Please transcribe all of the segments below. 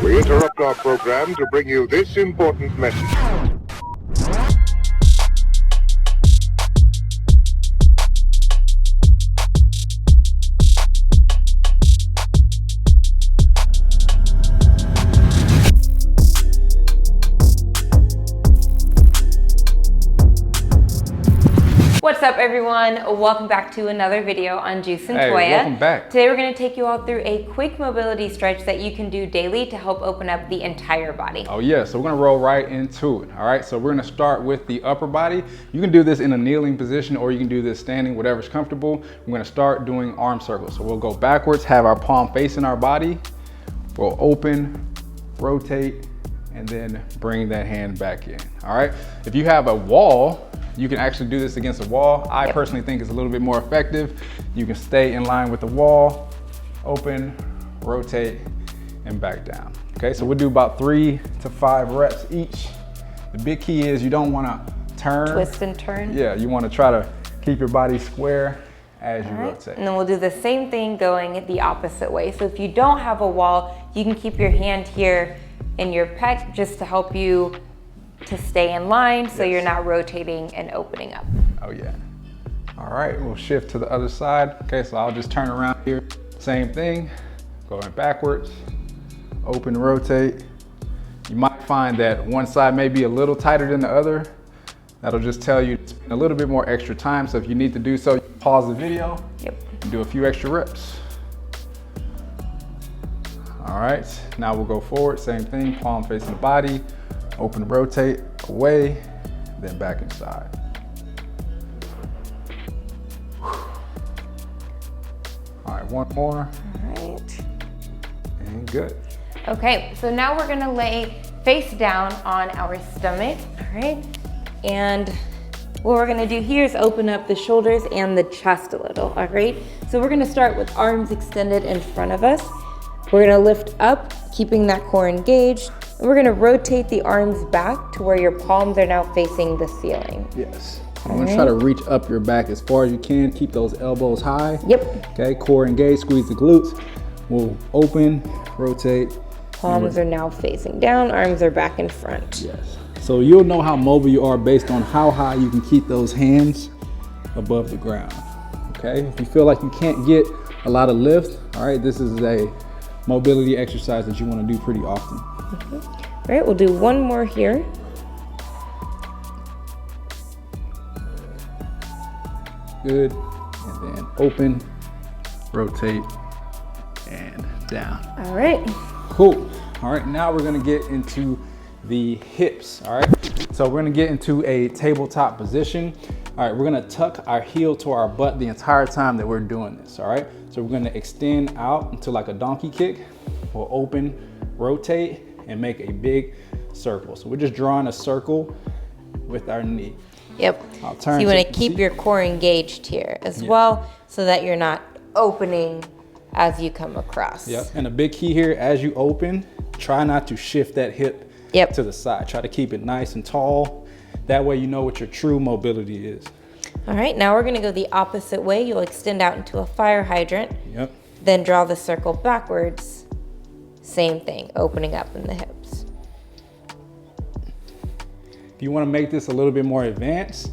We interrupt our program to bring you this important message. What's up, everyone? Welcome back to another video on Juice and Hey, Toya. welcome back. Today we're going to take you all through a quick mobility stretch that you can do daily to help open up the entire body. Oh yeah, so we're gonna roll right into it. All right, so we're gonna start with the upper body. You can do this in a kneeling position or you can do this standing, whatever's comfortable. We're gonna start doing arm circles. So we'll go backwards, have our palm facing our body. We'll open, rotate, and then bring that hand back in. All right, if you have a wall, you can actually do this against a wall. I personally think it's a little bit more effective. You can stay in line with the wall, open, rotate, and back down. Okay, so we'll do about 3 to 5 reps each. The big key is you don't wanna turn. Twist and turn. Yeah, you wanna try to keep your body square as you rotate. And then we'll do the same thing going the opposite way. So if you don't have a wall, you can keep your hand here in your pec just to help you to stay in line so you're not rotating and opening up. Oh yeah. All right, we'll shift to the other side. Okay, so I'll just turn around here. Same thing, going backwards, open, rotate. You might find that one side may be a little tighter than the other. That'll just tell you to spend a little bit more extra time. So if you need to do so, you pause the video and do a few extra reps. All right, now we'll go forward, same thing, palm facing the body, open, rotate, away, then back inside. All right, one more. All right. And good. Okay, so now we're gonna lay face down on our stomach, all right? And what we're gonna do here is open up the shoulders and the chest a little, all right? So we're gonna start with arms extended in front of us. We're gonna lift up, keeping that core engaged. And we're gonna rotate the arms back to where your palms are now facing the ceiling. Yes. I'm gonna try to reach up your back as far as you can. Keep those elbows high. Yep. Okay, core engaged, squeeze the glutes. We'll open, rotate. Palms are now facing down, arms are back in front. Yes. So you'll know how mobile you are based on how high you can keep those hands above the ground. Okay, if you feel like you can't get a lot of lift, all right, this is a mobility exercise that you wanna do pretty often. All right, we'll do one more here. Good, and then open, rotate, and down. All right. Cool. All right, now we're gonna get into the hips, all right? So we're gonna get into a tabletop position. All right, we're gonna tuck our heel to our butt the entire time that we're doing this, all right? So we're gonna extend out into like a donkey kick. We'll open, rotate, and make a big circle. So we're just drawing a circle with our knee. Yep. I'll turn so you want to so keep your core engaged here as well so that you're not opening as you come across. Yep, and a big key here, as you open, try not to shift that hip to the side. Try to keep it nice and tall. That way you know what your true mobility is. All right, now we're gonna go the opposite way. You'll extend out into a fire hydrant. Yep. Then draw the circle backwards. Same thing, opening up in the hips. If you want to make this a little bit more advanced,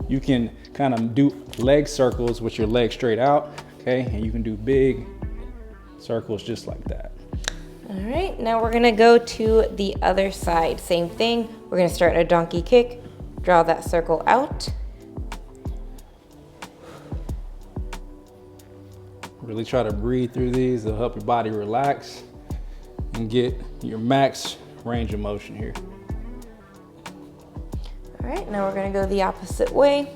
you can kind of do leg circles with your legs straight out, okay? And you can do big circles just like that. All right, now we're gonna go to the other side. Same thing, we're gonna start a donkey kick, draw that circle out. Really try to breathe through these. They'll help your body relax and get your max range of motion here. All right, now we're gonna go the opposite way.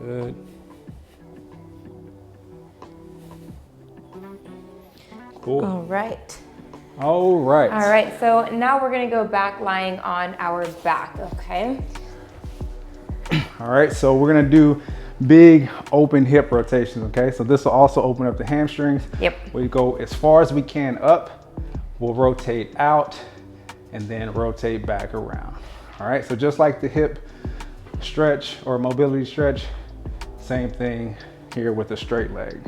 Good. Cool. All right. All right. All right, so now we're gonna go back lying on our back, okay? All right, so we're gonna do big open hip rotations, okay? So this will also open up the hamstrings. Yep. We go as far as we can up, we'll rotate out, and then rotate back around. All right, so just like the hip stretch or mobility stretch, same thing, here with a straight leg.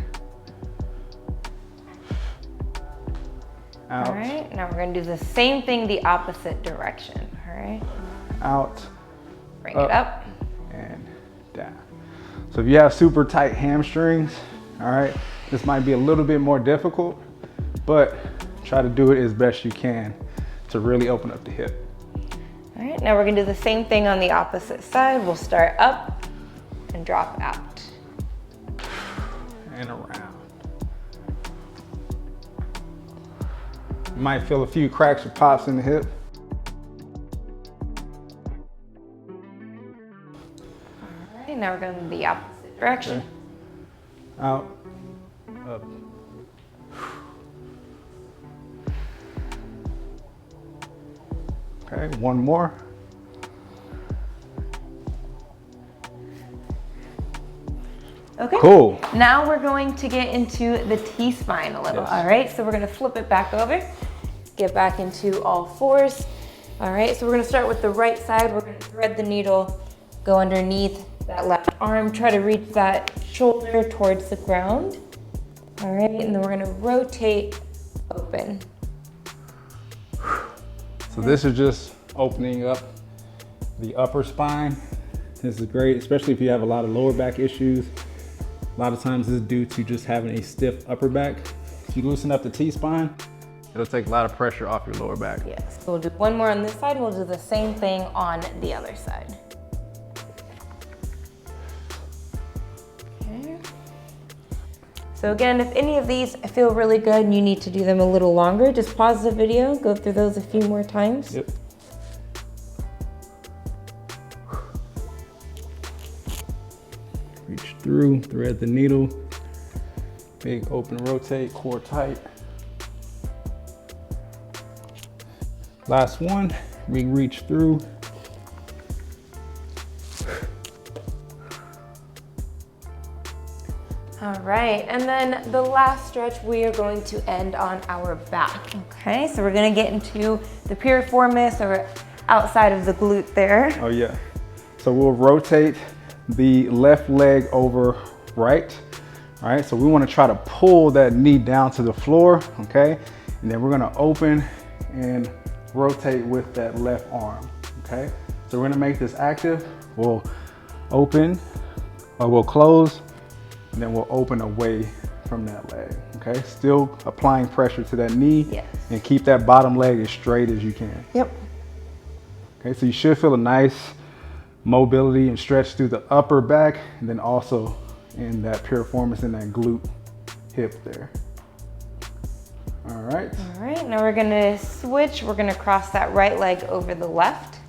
Out. All right, now we're gonna do the same thing the opposite direction, all right? Out. Bring it up. And down. So if you have super tight hamstrings, all right, this might be a little bit more difficult, but try to do it as best you can to really open up the hip. All right, now we're gonna do the same thing on the opposite side. We'll start up and drop out. And around. You might feel a few cracks or pops in the hip. All right, now we're going to the opposite direction. Okay. Out, up. Okay, one more. Okay. Cool. Now we're going to get into the T-spine a little, Yes. all right? So we're gonna flip it back over, get back into all fours. All right, so we're gonna start with the right side. We're gonna thread the needle, go underneath that left arm, try to reach that shoulder towards the ground. All right, and then we're gonna rotate open. So this is just opening up the upper spine. This is great, especially if you have a lot of lower back issues. A lot of times this is due to just having a stiff upper back. If you loosen up the T-spine, it'll take a lot of pressure off your lower back. Yes, so we'll do one more on this side, and we'll do the same thing on the other side. Okay. So again, if any of these feel really good and you need to do them a little longer, just pause the video, go through those a few more times. Yep. Reach through, thread the needle. Big open rotate, core tight. Last one, we reach through. All right, and then the last stretch, we are going to end on our back. Okay, so we're gonna get into the piriformis or outside of the glute there. Oh yeah. So we'll rotate the left leg over right. All right, so we wanna try to pull that knee down to the floor, okay? And then we're gonna open and rotate with that left arm, okay? So we're gonna make this active. We'll open, or we'll close, and then we'll open away from that leg, okay? Still applying pressure to that knee. Yes. And keep that bottom leg as straight as you can. Yep. Okay, so you should feel a nice mobility and stretch through the upper back, and then also in that piriformis and that glute hip there. All right. All right, now we're gonna switch. We're gonna cross that right leg over the left.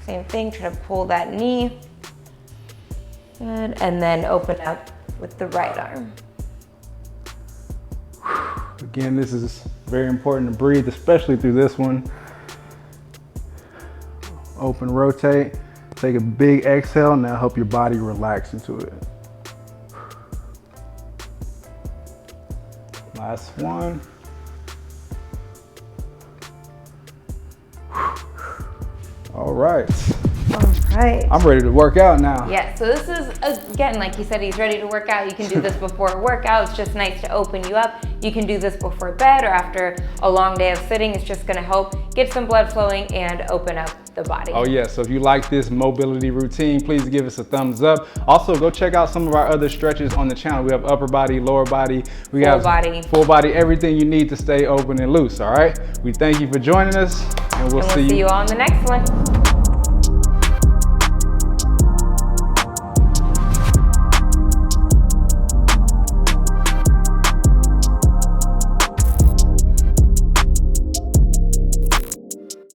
Same thing, try to pull that knee. Good, and then open up with the right arm. Again, this is very important to breathe, especially through this one. Open, rotate, take a big exhale, and that'll help your body relax into it. Last one. All right. All right. I'm ready to work out now. Yeah, so this is, again, like he said, he's ready to work out. You can do this before a workout. It's just nice to open you up. You can do this before bed or after a long day of sitting. It's just gonna help get some blood flowing and open up the body. Oh yeah, so if you like this mobility routine, please give us a thumbs up. Also, go check out some of our other stretches on the channel. We have upper body, lower body. We have full body, everything you need to stay open and loose, all right? We thank you for joining us, and we'll see you all in the next one.